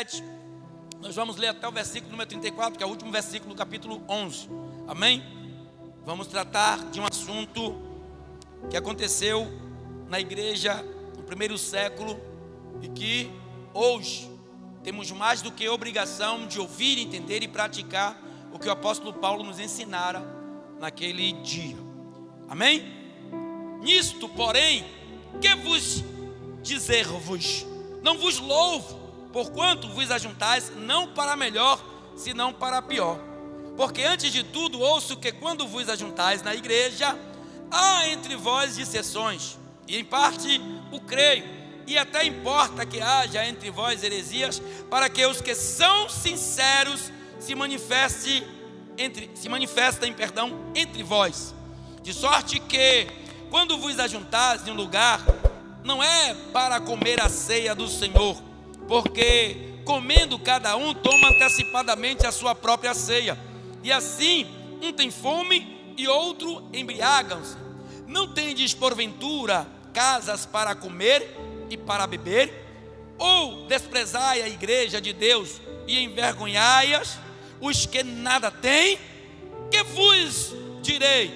37, nós vamos ler até o versículo número 34, que é o último versículo do capítulo 11. Amém? Vamos tratar de um assunto que aconteceu na igreja no primeiro século e que hoje temos mais do que obrigação de ouvir, entender e praticar o que o apóstolo Paulo nos ensinara naquele dia. Amém? Nisto, porém, que vos dizer-vos? Não vos louvo, porquanto vos ajuntais, não para melhor, senão para pior. Porque antes de tudo ouço que quando vos ajuntais na igreja, há entre vós dissensões, e em parte o creio, e até importa que haja entre vós heresias, para que os que são sinceros se manifestem entre vós. De sorte que, quando vos ajuntais em um lugar, não é para comer a ceia do Senhor, porque comendo cada um toma antecipadamente a sua própria ceia, e assim um tem fome e outro embriagam-se. Não tendes porventura casas para comer e para beber? Ou desprezai a igreja de Deus e envergonhai-as os que nada têm? Que vos direi?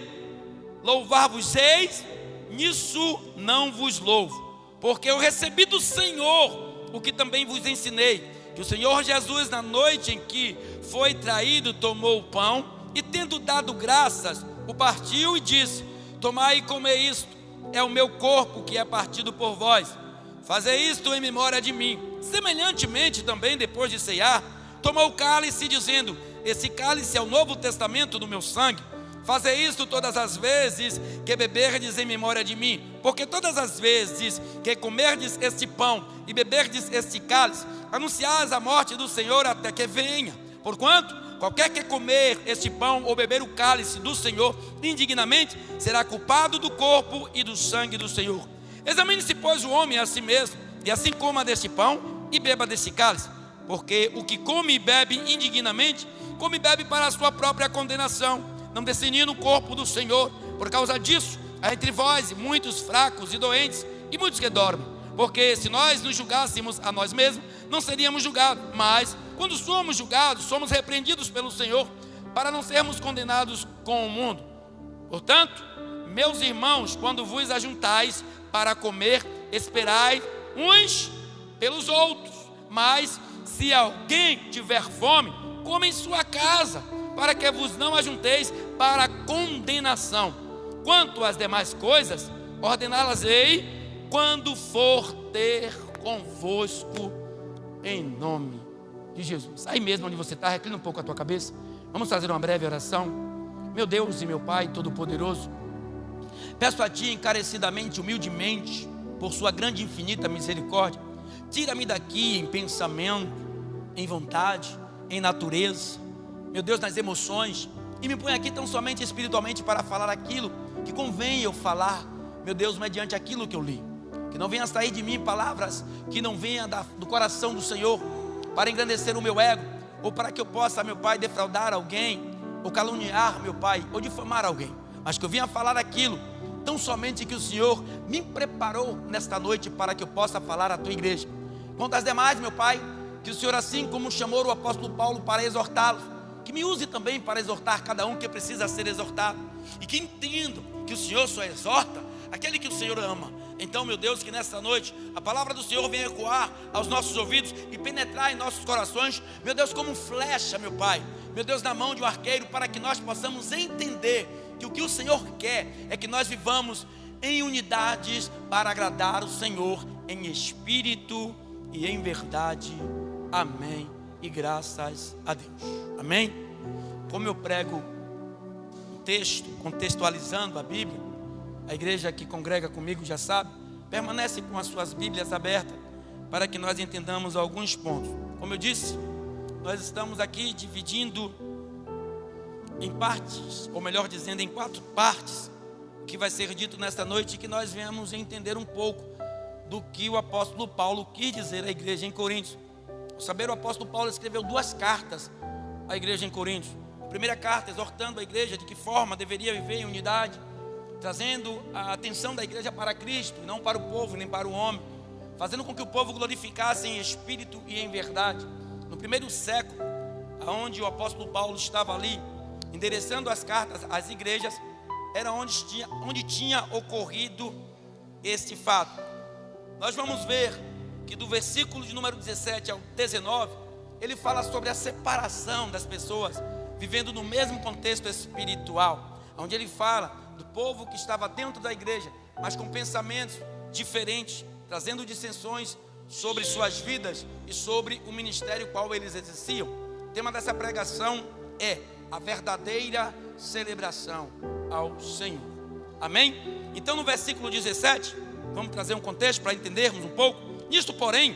Louvar-vos-eis? Nisso não vos louvo, porque eu recebi do Senhor o que também vos ensinei, que o Senhor Jesus, na noite em que foi traído, tomou o pão e, tendo dado graças, o partiu e disse: tomai e comei isto, é o meu corpo que é partido por vós. Fazei isto em memória de mim. Semelhantemente também, depois de ceiar, tomou o cálice, dizendo: esse cálice é o novo testamento do meu sangue. Fazei isto todas as vezes que beberdes em memória de mim. Porque todas as vezes que comerdes este pão e beberdes este cálice, anunciais a morte do Senhor até que venha. Porquanto, qualquer que comer este pão ou beber o cálice do Senhor indignamente, será culpado do corpo e do sangue do Senhor. Examine-se, pois, o homem a si mesmo, e assim coma deste pão e beba deste cálice. Porque o que come e bebe indignamente, come e bebe para a sua própria condenação, não discernindo o corpo do Senhor. Por causa disso, há entre vós muitos fracos e doentes, e muitos que dormem. Porque se nós nos julgássemos a nós mesmos, não seríamos julgados. Mas, quando somos julgados, somos repreendidos pelo Senhor, para não sermos condenados com o mundo. Portanto, meus irmãos, quando vos ajuntais para comer, esperai uns pelos outros. Mas, se alguém tiver fome, coma em sua casa, para que vos não ajunteis para condenação. Quanto às demais coisas, ordená-las-ei quando for ter convosco, em nome de Jesus. Aí mesmo onde você está, reclina um pouco a tua cabeça. Vamos fazer uma breve oração. Meu Deus e meu Pai Todo-Poderoso, peço a Ti encarecidamente, humildemente, por Sua grande e infinita misericórdia, tira-me daqui em pensamento, em vontade, em natureza, meu Deus, nas emoções, e me põe aqui tão somente espiritualmente para falar aquilo que convém eu falar, meu Deus, mediante aquilo que eu li. Que não venha sair de mim palavras que não venham do coração do Senhor, para engrandecer o meu ego, ou para que eu possa, meu Pai, defraudar alguém, ou caluniar, meu Pai, ou difamar alguém, mas que eu venha falar aquilo tão somente que o Senhor me preparou nesta noite para que eu possa falar à Tua igreja. Quanto às demais, meu Pai, que o Senhor, assim como chamou o apóstolo Paulo para exortá-los, que me use também para exortar cada um que precisa ser exortado, e que entendam que o Senhor só exorta aquele que o Senhor ama. Então, meu Deus, que nesta noite a palavra do Senhor venha ecoar aos nossos ouvidos e penetrar em nossos corações, meu Deus, como flecha, meu Pai, meu Deus, na mão de um arqueiro, para que nós possamos entender que o que o Senhor quer é que nós vivamos em unidades para agradar o Senhor em espírito e em verdade. Amém. E graças a Deus. Amém? Como eu prego um texto, contextualizando a Bíblia, a igreja que congrega comigo já sabe, permanece com as suas Bíblias abertas, para que nós entendamos alguns pontos. Como eu disse, nós estamos aqui dividindo em partes, ou melhor dizendo, em 4 partes, o que vai ser dito nesta noite, e que nós venhamos entender um pouco do que o apóstolo Paulo quis dizer à igreja em Coríntios. Ao saber, o apóstolo Paulo escreveu 2 cartas à igreja em Coríntios. A primeira carta, exortando a igreja de que forma deveria viver em unidade, trazendo a atenção da igreja para Cristo, não para o povo, nem para o homem. fazendo com que o povo glorificasse em espírito e em verdade. No primeiro século, onde o apóstolo Paulo estava ali, endereçando as cartas às igrejas, era onde tinha ocorrido este fato. Nós vamos ver que do versículo de número 17 ao 19, ele fala sobre a separação das pessoas vivendo no mesmo contexto espiritual, onde ele fala do povo que estava dentro da igreja, mas com pensamentos diferentes, trazendo dissensões sobre suas vidas e sobre o ministério qual eles exerciam. O tema dessa pregação é a verdadeira celebração ao Senhor. Amém? Então no versículo 17, vamos trazer um contexto para entendermos um pouco. Nisto, porém,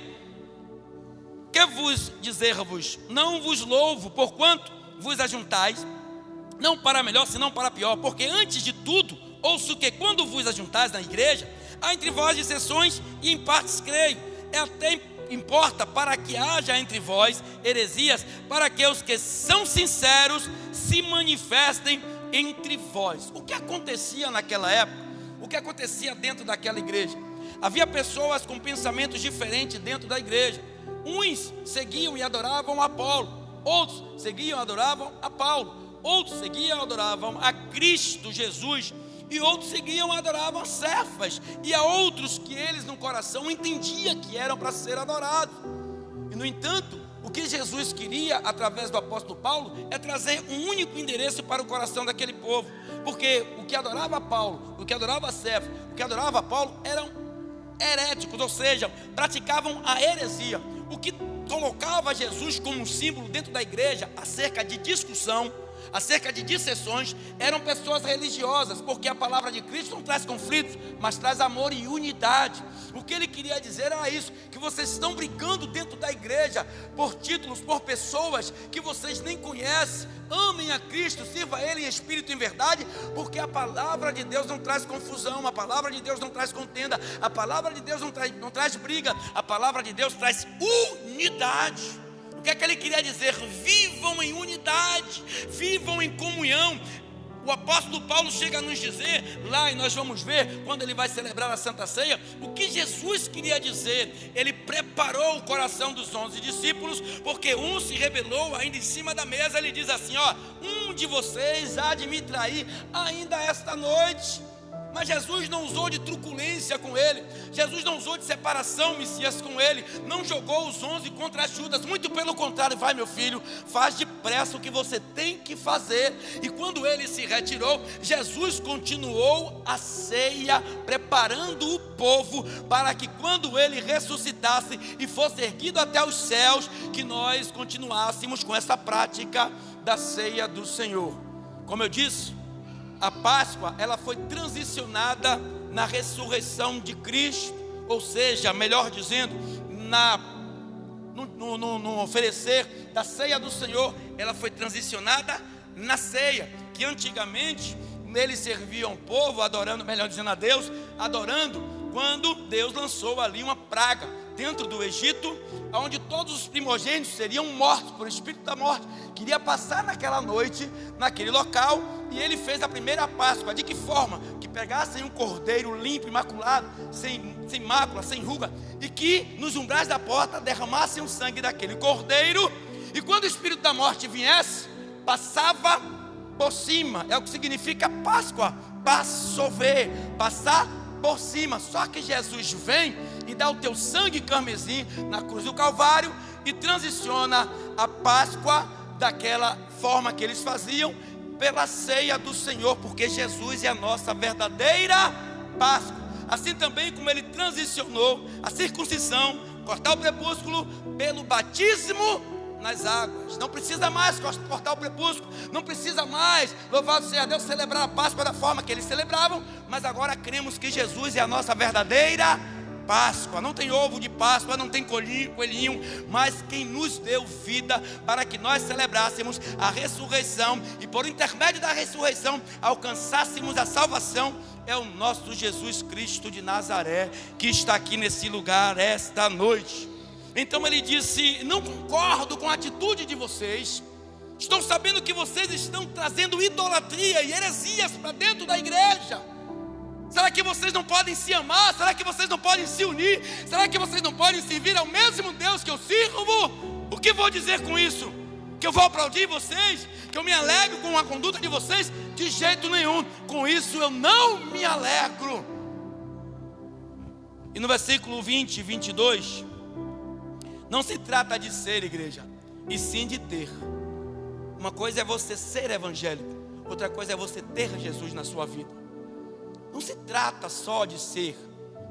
quer vos dizer-vos, não vos louvo, porquanto vos ajuntais, não para melhor, senão para pior. Porque antes de tudo, ouço que quando vos ajuntais na igreja, há entre vós dissensões, e em partes creio. Até importa para que haja entre vós heresias, para que os que são sinceros se manifestem entre vós. O que acontecia naquela época? O que acontecia dentro daquela igreja? Havia pessoas com pensamentos diferentes dentro da igreja. Uns seguiam e adoravam a Apolo, outros seguiam e adoravam a Paulo, outros seguiam e adoravam a Cristo Jesus, e outros seguiam e adoravam a Cefas, e a outros que eles no coração entendiam que eram para ser adorados. E no entanto, o que Jesus queria através do apóstolo Paulo é trazer um único endereço para o coração daquele povo, porque o que adorava a Paulo, o que adorava a Cefas, o que adorava a Paulo eram heréticos, ou seja, praticavam a heresia. O que colocava Jesus como um símbolo dentro da igreja acerca de discussão, acerca de dissensões, eram pessoas religiosas, porque a palavra de Cristo não traz conflitos, mas traz amor e unidade. O que ele queria dizer era isso, que vocês estão brigando dentro da igreja por títulos, por pessoas que vocês nem conhecem. Amem a Cristo, sirva a Ele em espírito e em verdade, porque a palavra de Deus não traz confusão, a palavra de Deus não traz contenda, a palavra de Deus não traz briga, a palavra de Deus traz unidade. O que é que ele queria dizer? Vivam em unidade, vivam em comunhão. O apóstolo Paulo chega a nos dizer, lá e nós vamos ver, quando ele vai celebrar a Santa Ceia, o que Jesus queria dizer. Ele preparou o coração dos 11 discípulos, porque um se rebelou ainda em cima da mesa. Ele diz assim, um de vocês há de me trair ainda esta noite. Mas Jesus não usou de truculência com ele, Jesus não usou de separação, Messias, com ele, não jogou os 11 contra Judas, muito pelo contrário. Vai, meu filho, faz depressa o que você tem que fazer. E quando ele se retirou, Jesus continuou a ceia, preparando o povo para que quando ele ressuscitasse e fosse erguido até os céus, que nós continuássemos com essa prática da ceia do Senhor. Como eu disse, a Páscoa, ela foi transicionada na ressurreição de Cristo, ou seja, melhor dizendo, no oferecer da ceia do Senhor, ela foi transicionada na ceia, que antigamente eles serviam o povo, adorando, melhor dizendo, a Deus, adorando quando Deus lançou ali uma praga dentro do Egito, onde todos os primogênitos seriam mortos por espírito da morte. Queria passar naquela noite, naquele local, e ele fez a primeira Páscoa. De que forma? Que pegassem um cordeiro limpo, imaculado, sem mácula, sem ruga, e que nos umbrais da porta derramassem o sangue daquele cordeiro, e quando o espírito da morte viesse, passava por cima. É o que significa Páscoa, passover, passar por cima. Só que Jesus vem e dá o teu sangue carmesim na cruz do Calvário e transiciona a Páscoa daquela forma que eles faziam, pela ceia do Senhor, porque Jesus é a nossa verdadeira Páscoa. Assim também como ele transicionou a circuncisão, cortar o prepúsculo, pelo batismo nas águas. Não precisa mais cortar o prepúsculo, não precisa mais, louvado seja Deus, celebrar a Páscoa da forma que eles celebravam, mas agora cremos que Jesus é a nossa verdadeira Páscoa. Não tem ovo de Páscoa, não tem coelhinho, mas quem nos deu vida para que nós celebrássemos a ressurreição e por intermédio da ressurreição alcançássemos a salvação é o nosso Jesus Cristo de Nazaré, que está aqui nesse lugar esta noite. Então ele disse: não concordo com a atitude de vocês, estou sabendo que vocês estão trazendo idolatria e heresias para dentro da igreja. Será que vocês não podem se amar? Será que vocês não podem se unir? Será que vocês não podem servir ao mesmo Deus que eu sirvo? O que vou dizer com isso? Que eu vou aplaudir vocês? Que eu me alegro com a conduta de vocês? De jeito nenhum. Com isso eu não me alegro. E no versículo 20 e 22, não se trata de ser, igreja, e sim de ter. Uma coisa é você ser evangélico, outra coisa é você ter Jesus na sua vida. Não se trata só de ser,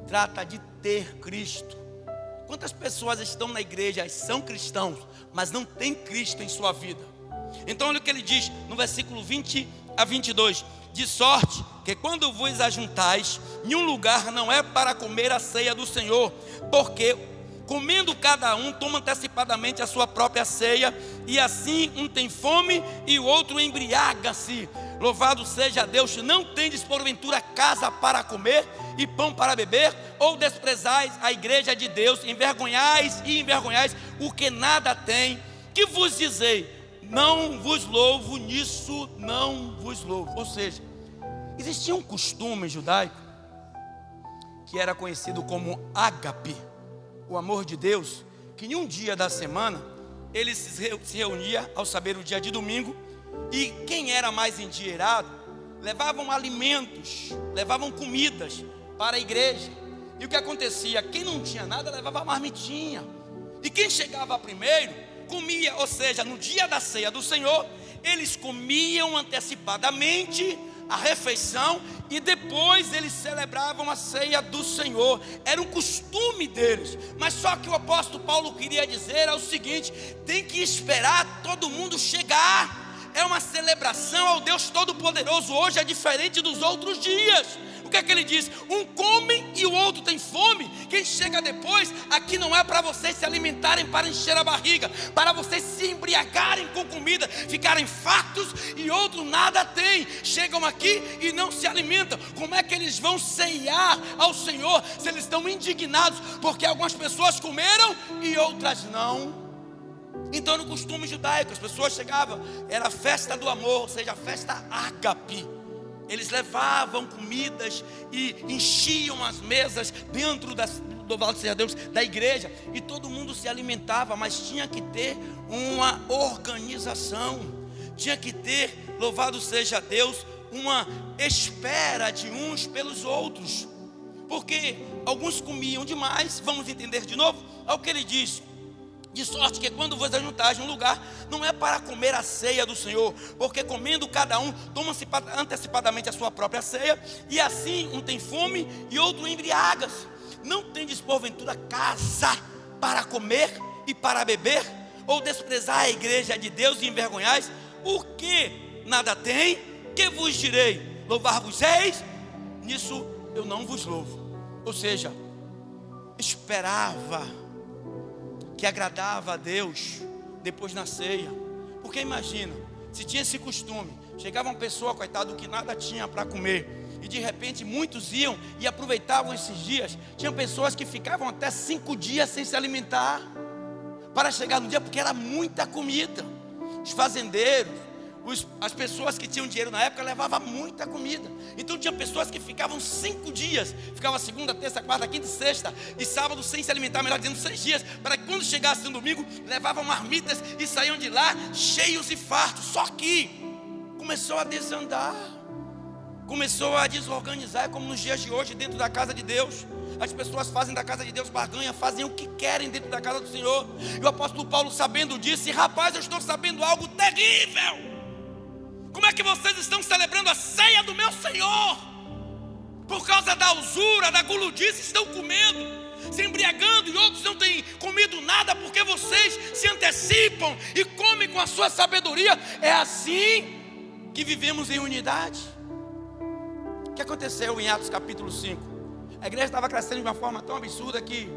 trata de ter Cristo. Quantas pessoas estão na igreja e são cristãos, mas não têm Cristo em sua vida? Então olha o que ele diz no versículo 20 a 22. De sorte que quando vos ajuntais, em um lugar não é para comer a ceia do Senhor, porque comendo cada um, toma antecipadamente a sua própria ceia, e assim um tem fome e o outro embriaga-se. Louvado seja Deus. Não tendes porventura casa para comer e pão para beber? Ou desprezais a igreja de Deus, envergonhais o que nada tem? Que vos dizei? Não vos louvo, nisso não vos louvo. Ou seja, existia um costume judaico que era conhecido como ágape, o amor de Deus, que em um dia da semana ele se reunia ao saber o dia de domingo, e quem era mais endinheirado levavam alimentos, levavam comidas para a igreja. E o que acontecia? Quem não tinha nada levava a marmitinha, e quem chegava primeiro comia. Ou seja, no dia da ceia do Senhor, eles comiam antecipadamente a refeição e depois eles celebravam a ceia do Senhor. Era um costume deles. Mas só que o apóstolo Paulo queria dizer é o seguinte: tem que esperar todo mundo chegar. É uma celebração ao Deus Todo-Poderoso. Hoje é diferente dos outros dias. O que é que ele diz? Um come e o outro tem fome. Quem chega depois, aqui não é para vocês se alimentarem para encher a barriga, para vocês se embriagarem com comida, ficarem fartos, e outros nada tem. Chegam aqui e não se alimentam. Como é que eles vão ceiar ao Senhor se eles estão indignados porque algumas pessoas comeram e outras não? Então no costume judaico as pessoas chegavam, era a festa do amor, ou seja, a festa ágape. Eles levavam comidas e enchiam as mesas dentro do louvado seja Deus, da igreja, e todo mundo se alimentava, mas tinha que ter uma organização, tinha que ter, louvado seja Deus, uma espera de uns pelos outros, porque alguns comiam demais. Vamos entender de novo ao que ele diz: de sorte que quando vos ajuntais em um lugar, não é para comer a ceia do Senhor, porque comendo cada um, toma-se antecipadamente a sua própria ceia, e assim um tem fome e outro embriaga-se. Não tendes porventura casa para comer e para beber? Ou desprezar a igreja de Deus e envergonhais o que nada tem? Que vos direi? Louvar-vos-eis? Nisso eu não vos louvo. Ou seja, esperava que agradava a Deus depois na ceia. Porque imagina, se tinha esse costume, chegava uma pessoa, coitado, que nada tinha para comer, e de repente muitos iam e aproveitavam esses dias. Tinha pessoas que ficavam até 5 dias sem se alimentar, para chegar no dia, porque era muita comida. Os fazendeiros, as pessoas que tinham dinheiro na época levavam muita comida. Então tinha pessoas que ficavam 5 dias, ficava segunda, terça, quarta, quinta e sexta, e sábado sem se alimentar, melhor dizendo 6 dias, para que quando chegasse no domingo, levavam marmitas e saíam de lá cheios e fartos. Só que começou a desandar, começou a desorganizar. É como nos dias de hoje dentro da casa de Deus. As pessoas fazem da casa de Deus barganha, fazem o que querem dentro da casa do Senhor. E o apóstolo Paulo, sabendo disso, rapaz, eu estou sabendo algo terrível. Como é que vocês estão celebrando a ceia do meu Senhor? Por causa da usura, da guludice, estão comendo, se embriagando, e outros não têm comido nada, porque vocês se antecipam e comem com a sua sabedoria. É assim que vivemos em unidade. O que aconteceu em Atos capítulo 5? A igreja estava crescendo de uma forma tão absurda que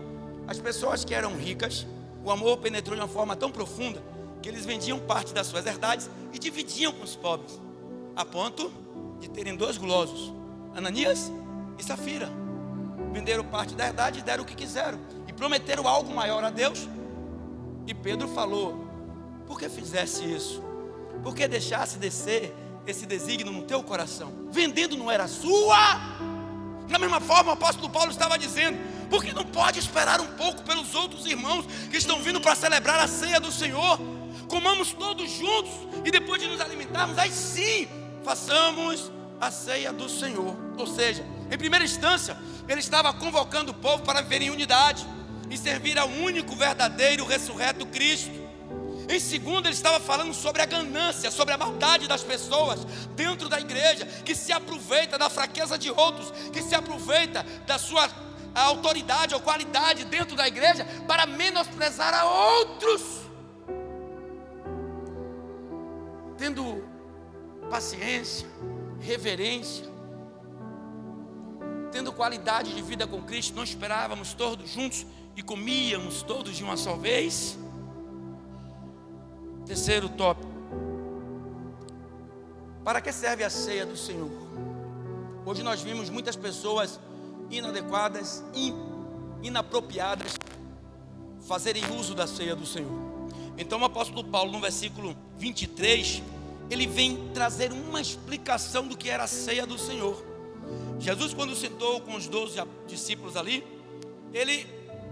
as pessoas que eram ricas, o amor penetrou de uma forma tão profunda que eles vendiam parte das suas herdades e dividiam com os pobres, a ponto de terem 2 gulosos, Ananias e Safira. Venderam parte da herdade e deram o que quiseram, e prometeram algo maior a Deus. E Pedro falou: por que fizesse isso? Por que deixasse descer esse desígnio no teu coração? Vendendo não era sua? Da mesma forma, o apóstolo Paulo estava dizendo: por que não pode esperar um pouco pelos outros irmãos que estão vindo para celebrar a ceia do Senhor? Comamos todos juntos e depois de nos alimentarmos, aí sim, façamos a ceia do Senhor. Ou seja, em primeira instância, ele estava convocando o povo para viver em unidade e servir ao único verdadeiro ressurreto Cristo. Em segundo, ele estava falando sobre a ganância, sobre a maldade das pessoas dentro da igreja, que se aproveita da fraqueza de outros, que se aproveita da sua autoridade ou qualidade dentro da igreja para menosprezar a outros. Tendo paciência, reverência, tendo qualidade de vida com Cristo, não esperávamos todos juntos e comíamos todos de uma só vez. Terceiro tópico: para que serve a ceia do Senhor? Hoje nós vimos muitas pessoas inadequadas, inapropriadas, fazerem uso da ceia do Senhor. Então o apóstolo Paulo, no versículo 23, ele vem trazer uma explicação do que era a ceia do Senhor. Jesus, quando sentou com os 12 discípulos ali, ele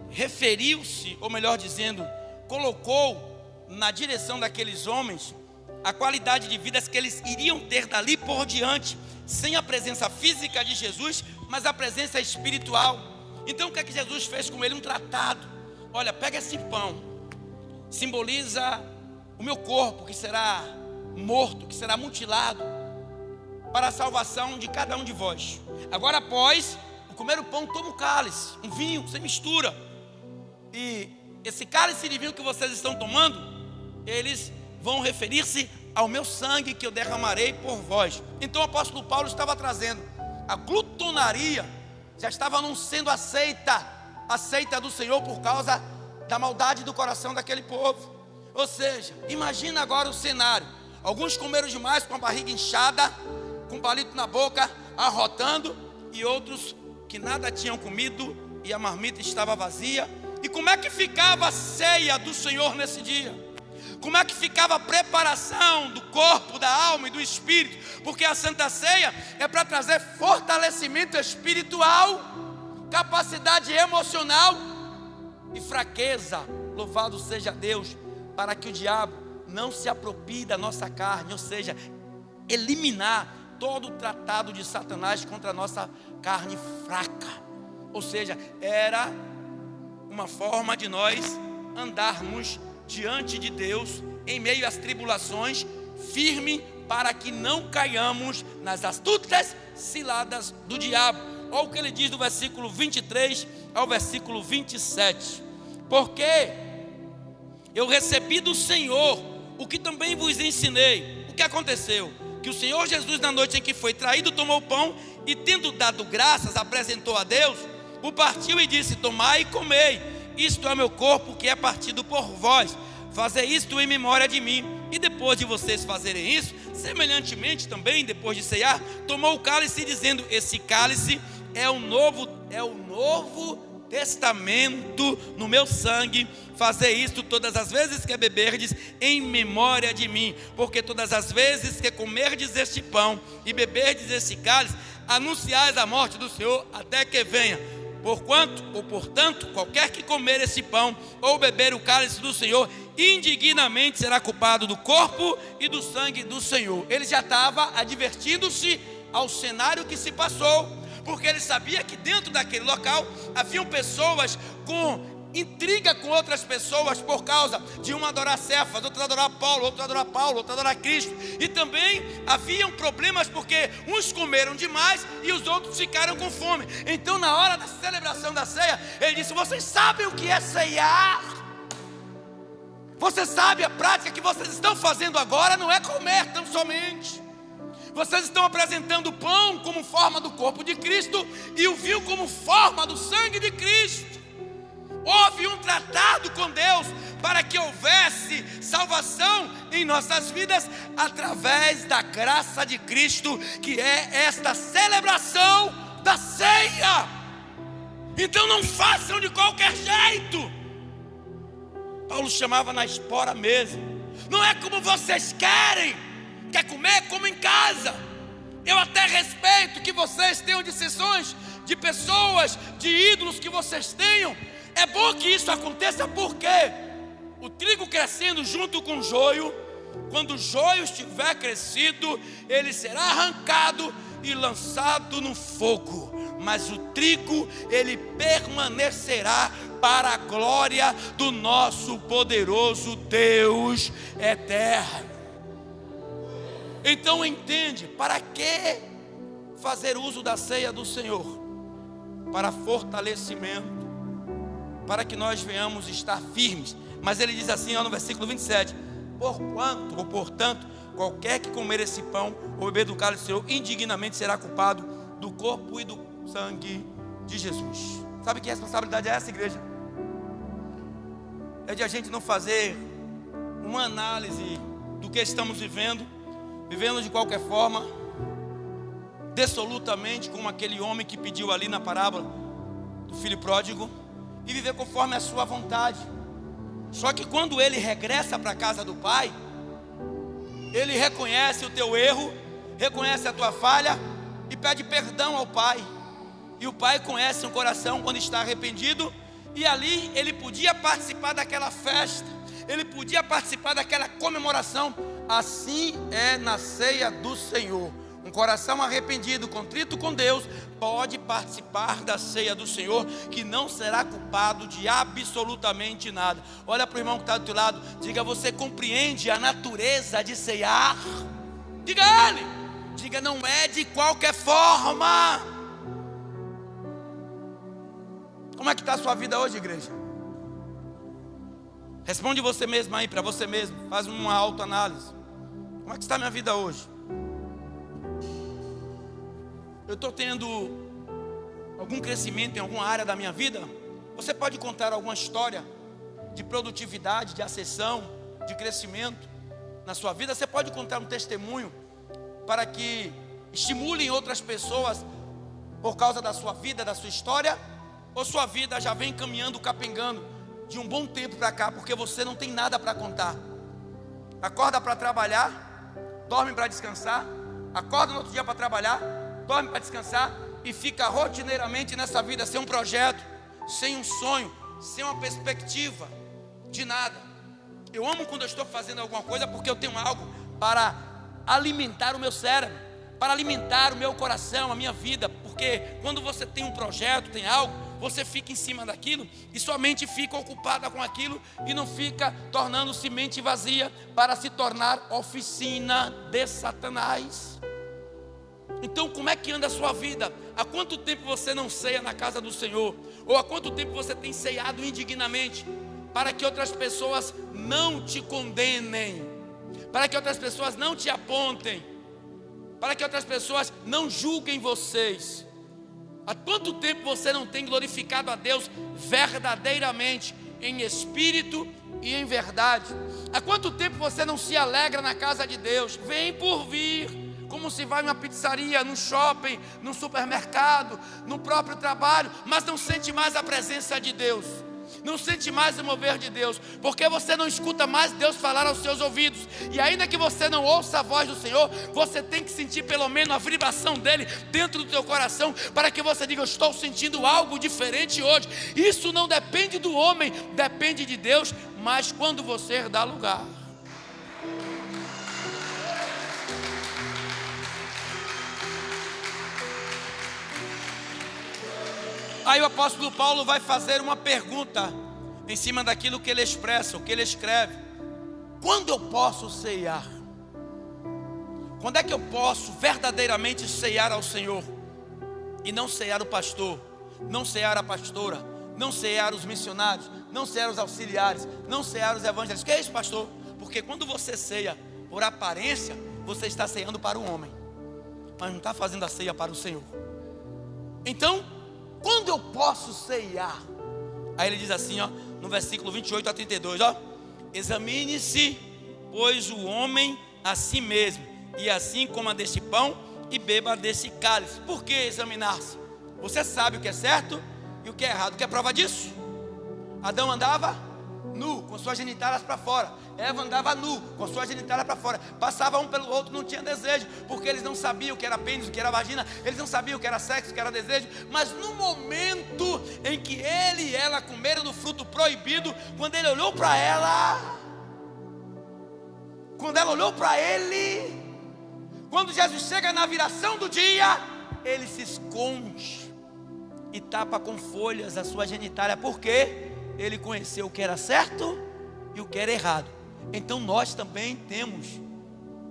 referiu-se, ou melhor dizendo, colocou na direção daqueles homens a qualidade de vidas que eles iriam ter dali por diante, sem a presença física de Jesus, mas a presença espiritual. Então o que é que Jesus fez com ele? Um tratado. Olha, pega esse pão, simboliza o meu corpo que será morto, que será mutilado para a salvação de cada um de vós. Agora, após o comer o pão, toma o cálice, um vinho sem mistura, e esse cálice de vinho que vocês estão tomando, eles vão referir-se ao meu sangue que eu derramarei por vós. Então o apóstolo Paulo estava trazendo a glutonaria, já estava não sendo aceita do Senhor por causa da maldade do coração daquele povo. Ou seja, imagina agora o cenário: alguns comeram demais com a barriga inchada, com palito na boca, arrotando, e outros que nada tinham comido e a marmita estava vazia. E como é que ficava a ceia do Senhor nesse dia? Como é que ficava a preparação do corpo, da alma e do espírito? Porque a Santa Ceia é para trazer fortalecimento espiritual, capacidade emocional e fraqueza. Louvado seja Deus, para que o diabo não se aproprie da nossa carne, ou seja, eliminar todo o tratado de Satanás contra a nossa carne fraca. Ou seja, era uma forma de nós andarmos diante de Deus, em meio às tribulações, firme, para que não caiamos nas astutas ciladas do diabo. Olha o que ele diz do versículo 23 ao versículo 27. Porque eu recebi do Senhor o que também vos ensinei. O que aconteceu? Que o Senhor Jesus, na noite em que foi traído, tomou o pão e, tendo dado graças, apresentou a Deus, o partiu e disse: tomai e comei, isto é meu corpo que é partido por vós, fazei isto em memória de mim. E depois de vocês fazerem isso, semelhantemente também, depois de cear, tomou o cálice, dizendo: esse cálice é o novo testamento no meu sangue, fazei isto todas as vezes que beberdes em memória de mim. Porque todas as vezes que comerdes este pão e beberdes este cálice, anunciais a morte do Senhor até que venha. Portanto, qualquer que comer esse pão ou beber o cálice do Senhor, indignamente será culpado do corpo e do sangue do Senhor. Ele já estava advertindo-se ao cenário que se passou, porque ele sabia que dentro daquele local haviam pessoas com intriga com outras pessoas por causa de uma adorar Cefas, outra adorar Paulo, outra adorar Paulo, outra adorar Cristo. E também haviam problemas porque uns comeram demais e os outros ficaram com fome. Então, na hora da celebração da ceia, ele disse: vocês sabem o que é ceiar? Você sabe a prática que vocês estão fazendo agora não é comer tão somente. Vocês estão apresentando o pão como forma do corpo de Cristo e o vinho como forma do sangue de Cristo. Houve um tratado com Deus para que houvesse salvação em nossas vidas através da graça de Cristo, que é esta celebração da ceia. Então não façam de qualquer jeito. Paulo chamava na espora mesmo. Não é como vocês querem. Quer comer? Como em casa. Eu até respeito que vocês tenham decisões de pessoas, de ídolos que vocês tenham. É bom que isso aconteça, porque o trigo crescendo junto com o joio, quando o joio estiver crescido, ele será arrancado e lançado no fogo, mas o trigo, ele permanecerá para a glória do nosso poderoso Deus eterno. Então entende, para que fazer uso da ceia do Senhor? Para fortalecimento, para que nós venhamos estar firmes. Mas ele diz assim, no versículo 27, portanto, qualquer que comer esse pão ou beber do cálice do Senhor, indignamente será culpado do corpo e do sangue de Jesus. Sabe que responsabilidade é essa, igreja? É de a gente não fazer uma análise do que estamos vivendo de qualquer forma, dissolutamente, como aquele homem que pediu ali na parábola do filho pródigo, e viver conforme a sua vontade. Só que quando ele regressa para a casa do pai, ele reconhece o teu erro, reconhece a tua falha e pede perdão ao pai. E o pai conhece o coração quando está arrependido, e ali ele podia participar daquela festa, ele podia participar daquela comemoração. Assim é na ceia do Senhor. Um coração arrependido, contrito com Deus, pode participar da ceia do Senhor, que não será culpado de absolutamente nada. Olha para o irmão que está do teu lado, diga: você compreende a natureza de ceiar? Diga a ele, diga: não é de qualquer forma. Como é que está a sua vida hoje, igreja? Responde você mesmo aí, para você mesmo, faz uma autoanálise. Como é que está a minha vida hoje? Eu estou tendo algum crescimento em alguma área da minha vida? Você pode contar alguma história de produtividade, de ascensão, de crescimento na sua vida? Você pode contar um testemunho para que estimulem outras pessoas por causa da sua vida, da sua história? Ou sua vida já vem caminhando, capengando de um bom tempo para cá, porque você não tem nada para contar? Acorda para trabalhar, dorme para descansar, acorda no outro dia para trabalhar, dorme para descansar e fica rotineiramente nessa vida sem um projeto, sem um sonho, sem uma perspectiva de nada. Eu amo quando eu estou fazendo alguma coisa, porque eu tenho algo para alimentar o meu cérebro, para alimentar o meu coração, a minha vida. Porque quando você tem um projeto, tem algo, você fica em cima daquilo e sua mente fica ocupada com aquilo e não fica tornando-se mente vazia para se tornar oficina de Satanás. Então, como é que anda a sua vida? Há quanto tempo você não ceia na casa do Senhor? Ou há quanto tempo você tem ceiado indignamente, para que outras pessoas não te condenem, para que outras pessoas não te apontem, para que outras pessoas não julguem vocês? Há quanto tempo você não tem glorificado a Deus verdadeiramente, em espírito e em verdade? Há quanto tempo você não se alegra na casa de Deus? Vem por vir, como se vai numa pizzaria, num shopping, num supermercado, no próprio trabalho, mas não sente mais a presença de Deus, não sente mais o mover de Deus, porque você não escuta mais Deus falar aos seus ouvidos. E ainda que você não ouça a voz do Senhor, você tem que sentir pelo menos a vibração dele dentro do teu coração, para que você diga: eu estou sentindo algo diferente hoje. Isso não depende do homem, depende de Deus. Mas quando você dá lugar, aí o apóstolo Paulo vai fazer uma pergunta em cima daquilo que ele expressa, o que ele escreve. Quando eu posso ceiar? Quando é que eu posso verdadeiramente ceiar ao Senhor? E não ceiar o pastor, não ceiar a pastora, não ceiar os missionários, não ceiar os auxiliares, não ceiar os evangelistas. O que é isso, pastor? Porque quando você ceia por aparência, você está ceando para o homem, mas não está fazendo a ceia para o Senhor. Então, quando eu posso ceiar? Aí ele diz assim, no versículo 28 a 32, examine-se, pois, o homem a si mesmo, e assim coma deste pão e beba desse cálice. Por que examinar-se? Você sabe o que é certo e o que é errado. Quer prova disso? Adão andava nu, com suas genitálias para fora. Eva andava nu, com suas genitálias para fora. Passava um pelo outro, não tinha desejo, porque eles não sabiam o que era pênis, o que era vagina. Eles não sabiam o que era sexo, o que era desejo. Mas no momento em que ele e ela comeram do fruto proibido, quando ele olhou para ela, quando ela olhou para ele, quando Jesus chega na viração do dia, ele se esconde e tapa com folhas a sua genitália. Por quê? Ele conheceu o que era certo e o que era errado. Então nós também temos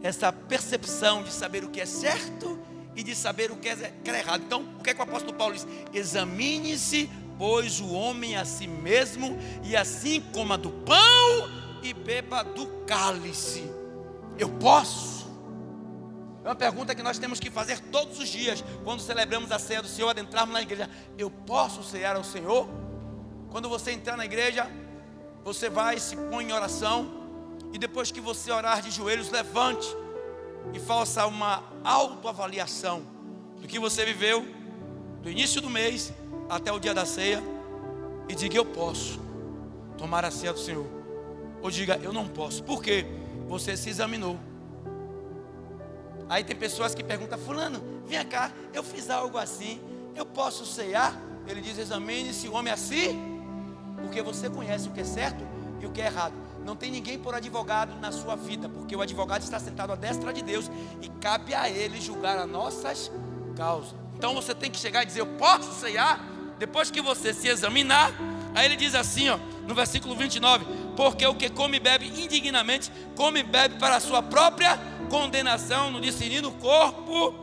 essa percepção de saber o que é certo e de saber o que é errado. Então o que é que o apóstolo Paulo diz? Examine-se, pois, o homem a si mesmo, e assim coma do pão e beba do cálice. Eu posso? É uma pergunta que nós temos que fazer todos os dias, quando celebramos a ceia do Senhor, adentrarmos na igreja. Eu posso cear ao Senhor? Quando você entrar na igreja, você vai, se põe em oração, e depois que você orar de joelhos, levante e faça uma autoavaliação do que você viveu, do início do mês até o dia da ceia, e diga: eu posso tomar a ceia do Senhor. Ou diga: eu não posso. Por quê? Você se examinou. Aí tem pessoas que perguntam: fulano, vem cá, eu fiz algo assim, eu posso ceiar? Ele diz: examine-se o homem a si, porque você conhece o que é certo e o que é errado. Não tem ninguém por advogado na sua vida, porque o advogado está sentado à destra de Deus, e cabe a ele julgar as nossas causas. Então você tem que chegar e dizer: eu posso ceiar? Depois que você se examinar. Aí ele diz assim, ó, no versículo 29, porque o que come e bebe indignamente, come e bebe para a sua própria condenação, no discernindo o corpo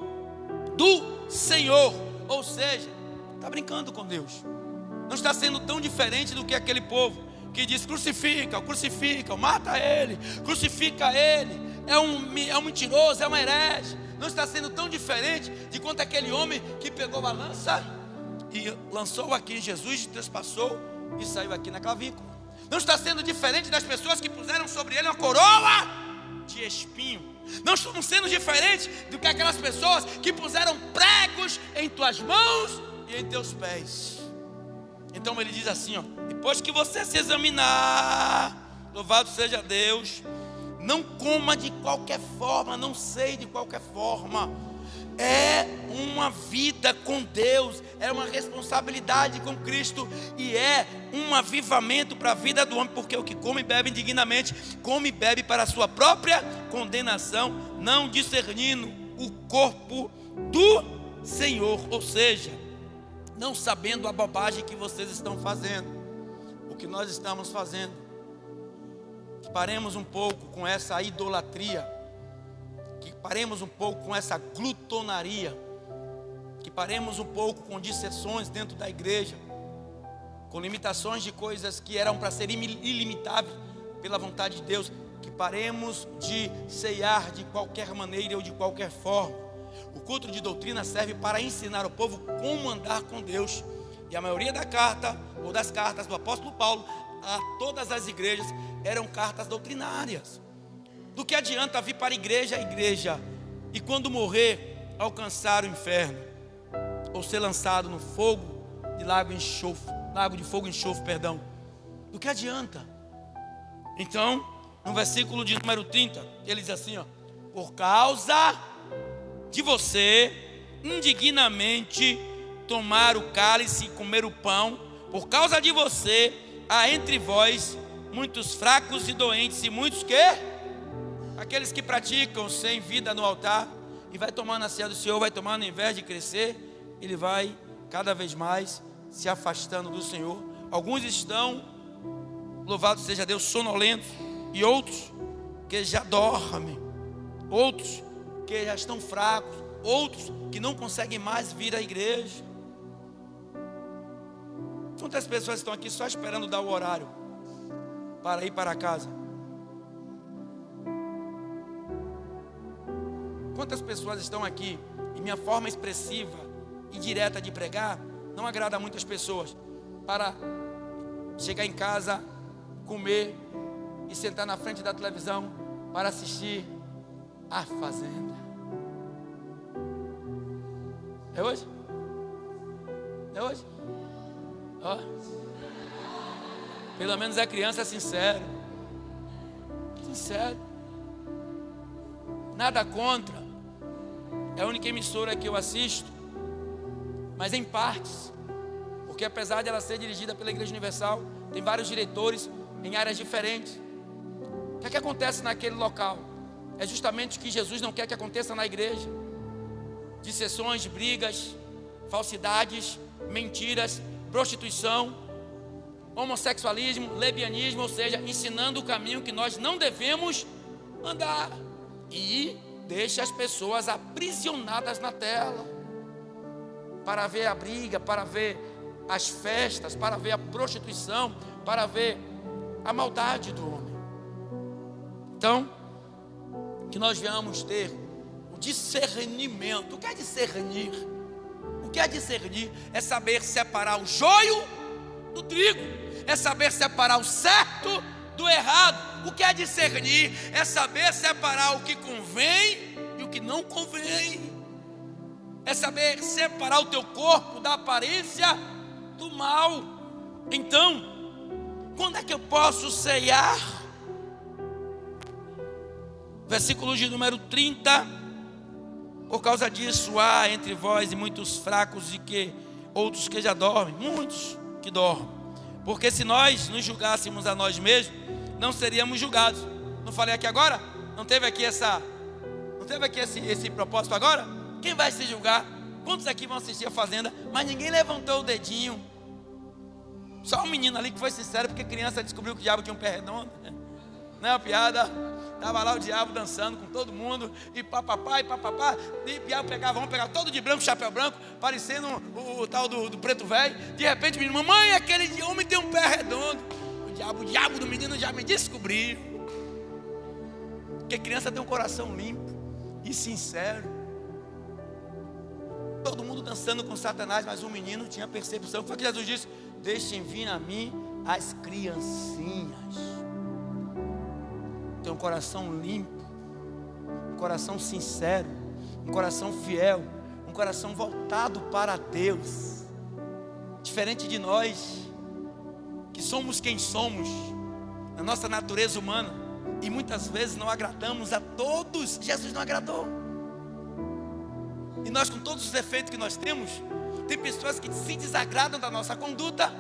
do Senhor. Ou seja, está brincando com Deus. Não está sendo tão diferente do que aquele povo que diz: crucifica, mata ele, crucifica ele, é um mentiroso, é um herege. Não está sendo tão diferente de quanto aquele homem que pegou a lança e lançou aqui em Jesus, trespassou e saiu aqui na clavícula. Não está sendo diferente das pessoas que puseram sobre ele uma coroa de espinho. Não estamos sendo diferentes do que aquelas pessoas que puseram pregos em tuas mãos e em teus pés. Então ele diz assim, ó: depois que você se examinar, louvado seja Deus, não coma de qualquer forma, não sei de qualquer forma. É uma vida com Deus, é uma responsabilidade com Cristo, e é um avivamento para a vida do homem, porque o que come e bebe indignamente, come e bebe para a sua própria condenação, não discernindo o corpo do Senhor. Ou seja, não sabendo a bobagem que vocês estão fazendo, o que nós estamos fazendo. Que paremos um pouco com essa idolatria, que paremos um pouco com essa glutonaria, que paremos um pouco com dissensões dentro da igreja, com limitações de coisas que eram para ser ilimitáveis pela vontade de Deus. Que paremos de ceiar de qualquer maneira ou de qualquer forma. O culto de doutrina serve para ensinar o povo como andar com Deus. E a maioria da carta, ou das cartas do apóstolo Paulo a todas as igrejas, eram cartas doutrinárias. Do que adianta vir para a igreja e quando morrer alcançar o inferno, ou ser lançado no fogo de lago de fogo e enxofre, perdão? Do que adianta? Então, no versículo de número 30, ele diz assim, ó: por causa de você indignamente tomar o cálice e comer o pão, por causa de você há entre vós muitos fracos e doentes, e muitos que? Aqueles que praticam sem vida no altar, e vai tomando a ceia do Senhor, vai tomando, ao invés de crescer, ele vai cada vez mais se afastando do Senhor. Alguns estão, louvado seja Deus, sonolentos, e outros que já dormem, outros que já estão fracos, outros que não conseguem mais vir à igreja. Quantas pessoas estão aqui só esperando dar o horário para ir para casa? Quantas pessoas estão aqui, e minha forma expressiva e direta de pregar não agrada a muitas pessoas, para chegar em casa, comer e sentar na frente da televisão para assistir A Fazenda? É hoje? É hoje? Ó. Pelo menos a criança é sincero. Sincero. Nada contra. É a única emissora que eu assisto, mas em partes. Porque apesar de ela ser dirigida pela Igreja Universal, tem vários diretores em áreas diferentes. O que é que acontece naquele local? É justamente o que Jesus não quer que aconteça na igreja. Dissensões, brigas, falsidades, mentiras, prostituição, homossexualismo, lesbianismo, ou seja, ensinando o caminho que nós não devemos andar. E deixa as pessoas aprisionadas na tela, para ver a briga, para ver as festas, para ver a prostituição, para ver a maldade do homem. Então, que nós venhamos ter o discernimento. O que é discernir? O que é discernir? É saber separar o joio do trigo, é saber separar o certo do errado. O que é discernir? É saber separar o que convém e o que não convém. É saber separar o teu corpo da aparência do mal. Então, quando é que eu posso ceiar? Versículo de número 30. Por causa disso há entre vós e muitos fracos e que outros que já dormem, muitos que dormem. Porque se nós nos julgássemos a nós mesmos, não seríamos julgados. Não falei aqui agora? Não teve aqui esse propósito agora? Quem vai se julgar? Quantos aqui vão assistir a Fazenda? Mas ninguém levantou o dedinho. Só um menino ali que foi sincero, porque criança descobriu que o diabo tinha um pé redondo. Não é uma piada? Estava lá o diabo dançando com todo mundo, e papapá, e o diabo vamos pegar todo de branco, chapéu branco, parecendo o tal do preto velho. De repente o menino, mamãe, aquele homem tem um pé redondo. O diabo do menino já me descobriu. Porque criança tem um coração limpo e sincero. Todo mundo dançando com Satanás, mas o menino tinha percepção. O que foi que Jesus disse? Deixem vir a mim as criancinhas. Tem um coração limpo, um coração sincero, um coração fiel, um coração voltado para Deus. Diferente de nós, que somos quem somos, na nossa natureza humana, e muitas vezes não agradamos a todos. Jesus não agradou. E nós, com todos os defeitos que nós temos, tem pessoas que se desagradam da nossa conduta,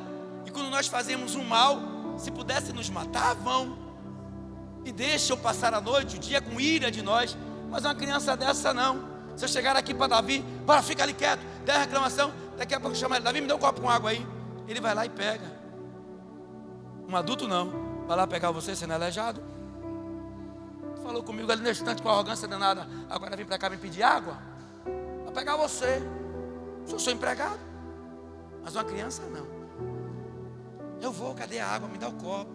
e quando nós fazemos um mal, se pudessem nos matar, vão. E deixam passar a noite, o dia com ira de nós. Mas uma criança dessa não. Se eu chegar aqui para Davi, fica ali quieto, der reclamação, daqui a pouco chama ele, Davi, me dá um copo com água aí. Ele vai lá e pega. Um adulto não, vai lá pegar você sendo aleijado. Falou comigo ali no instante com arrogância danada, agora vem para cá me pedir água. Vai pegar você. Eu sou empregado. Mas uma criança não. Eu vou, cadê a água? Me dá o copo.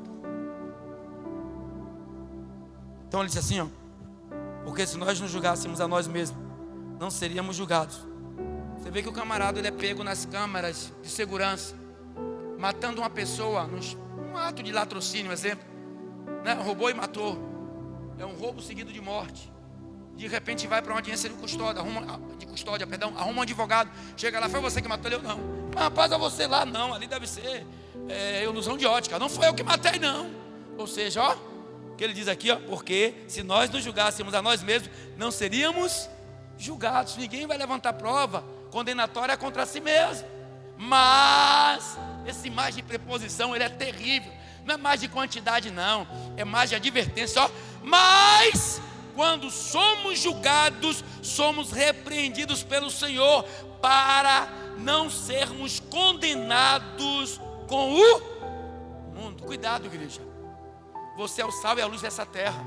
Então ele disse assim, porque se nós nos julgássemos a nós mesmos, não seríamos julgados. Você vê que o camarada ele é pego nas câmaras de segurança, matando uma pessoa num ato de latrocínio, exemplo, né? Roubou e matou. É um roubo seguido de morte. De repente vai para uma audiência de custódia, arruma um advogado, chega lá, foi você que matou ele? Eu não. Mas rapaz, é você lá? Não, ali deve ser ilusão de ótica, não foi eu que matei não. Ou seja, que ele diz aqui, porque se nós nos julgássemos a nós mesmos, não seríamos julgados. Ninguém vai levantar prova condenatória contra si mesmo. Mas esse mais de preposição, ele é terrível. Não é mais de quantidade não, é mais de advertência. Mas quando somos julgados, somos repreendidos pelo Senhor, para não sermos condenados com o mundo. Cuidado, igreja. Você é o sal e a luz dessa terra.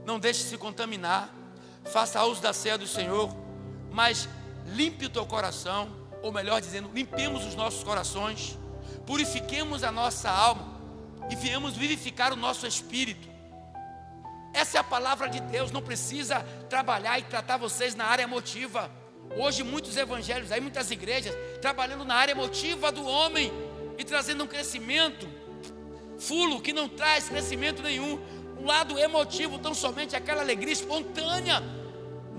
Não deixe se contaminar. Faça uso da ceia do Senhor, mas limpe o teu coração, ou melhor dizendo, limpemos os nossos corações, purifiquemos a nossa alma e viemos vivificar o nosso espírito. Essa é a palavra de Deus. Não precisa trabalhar e tratar vocês na área emotiva. Hoje muitos evangelhos, aí muitas igrejas trabalhando na área emotiva do homem e trazendo um crescimento fulo que não traz crescimento nenhum. Um lado emotivo, tão somente aquela alegria espontânea.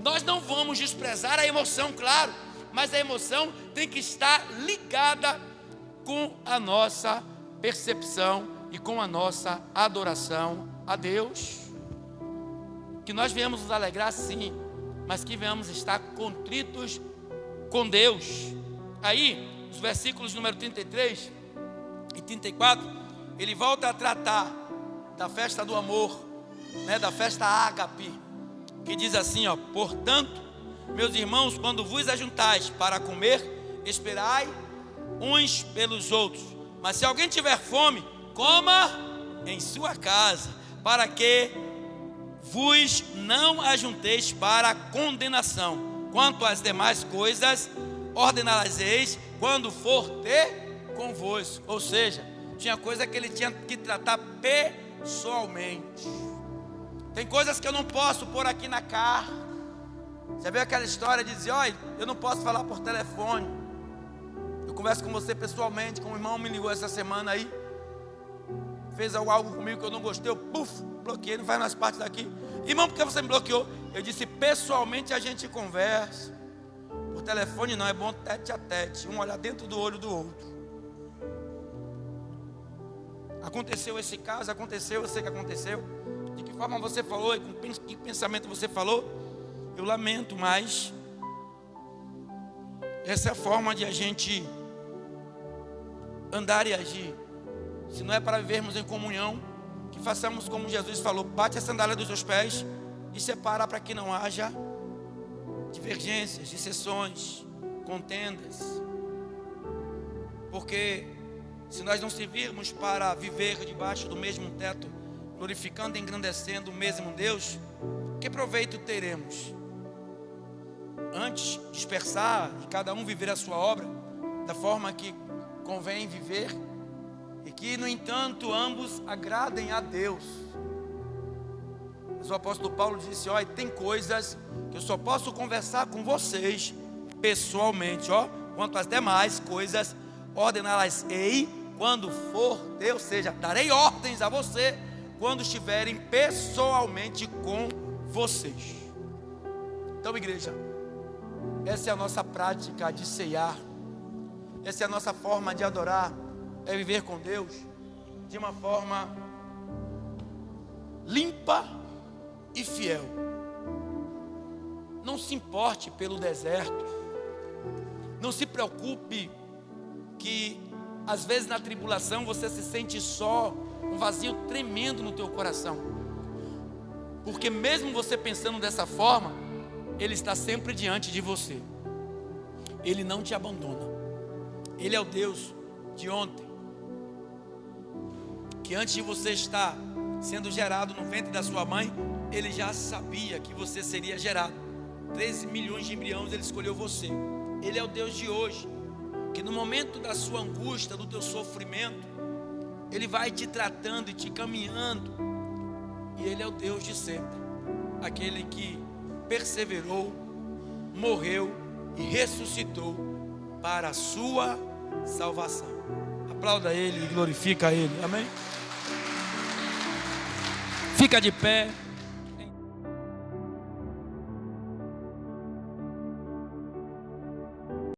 Nós não vamos desprezar a emoção, claro, mas a emoção tem que estar ligada com a nossa percepção e com a nossa adoração a Deus. Que nós venhamos nos alegrar sim, mas que venhamos estar contritos com Deus. Aí, os versículos número 33 e 34, ele volta a tratar da festa do amor, da festa ágape, que diz assim, portanto, meus irmãos, quando vos ajuntais para comer, esperai uns pelos outros. Mas se alguém tiver fome, coma em sua casa, para que vos não ajunteis para condenação. Quanto às demais coisas, ordená-las-eis quando for ter convosco. Ou seja, tinha coisa que ele tinha que tratar pessoalmente. Tem coisas que eu não posso pôr aqui na carta. Já viu aquela história de dizer, olha, eu não posso falar por telefone. Eu converso com você pessoalmente, como o irmão me ligou essa semana aí. Fez algo comigo que eu não gostei, eu bloqueei, não faz mais parte daqui. Irmão, por que você me bloqueou? Eu disse, pessoalmente a gente conversa. Por telefone não, é bom tete a tete, um olhar dentro do olho do outro. Aconteceu esse caso, aconteceu, eu sei que aconteceu. De que forma você falou e com que pensamento você falou, eu lamento, mas essa é a forma de a gente andar e agir. Se não é para vivermos em comunhão, que façamos como Jesus falou, bate a sandália dos seus pés e separa para que não haja divergências, dissensões, contendas. Porque se nós não servirmos para viver debaixo do mesmo teto, glorificando e engrandecendo o mesmo Deus, que proveito teremos? Antes dispersar e cada um viver a sua obra da forma que convém viver, e que no entanto ambos agradem a Deus. Mas o apóstolo Paulo disse, olha, tem coisas que eu só posso conversar com vocês pessoalmente, quanto às demais coisas, ordená-las-ei quando for ter, ou seja, darei ordens a você quando estiverem pessoalmente com vocês. Então, igreja, essa é a nossa prática de ceiar, essa é a nossa forma de adorar, é viver com Deus de uma forma limpa e fiel. Não se importe pelo deserto, não se preocupe que às vezes na tribulação você se sente só, um vazio tremendo no teu coração, porque mesmo você pensando dessa forma, Ele está sempre diante de você, Ele não te abandona, Ele é o Deus de ontem, que antes de você estar sendo gerado no ventre da sua mãe, Ele já sabia que você seria gerado. 13 milhões de embriões Ele escolheu você. Ele é o Deus de hoje, que no momento da sua angústia, do teu sofrimento, Ele vai te tratando e te caminhando. E Ele é o Deus de sempre, aquele que perseverou, morreu e ressuscitou para a sua salvação. Aplauda Ele e glorifica Ele, amém? Fica de pé.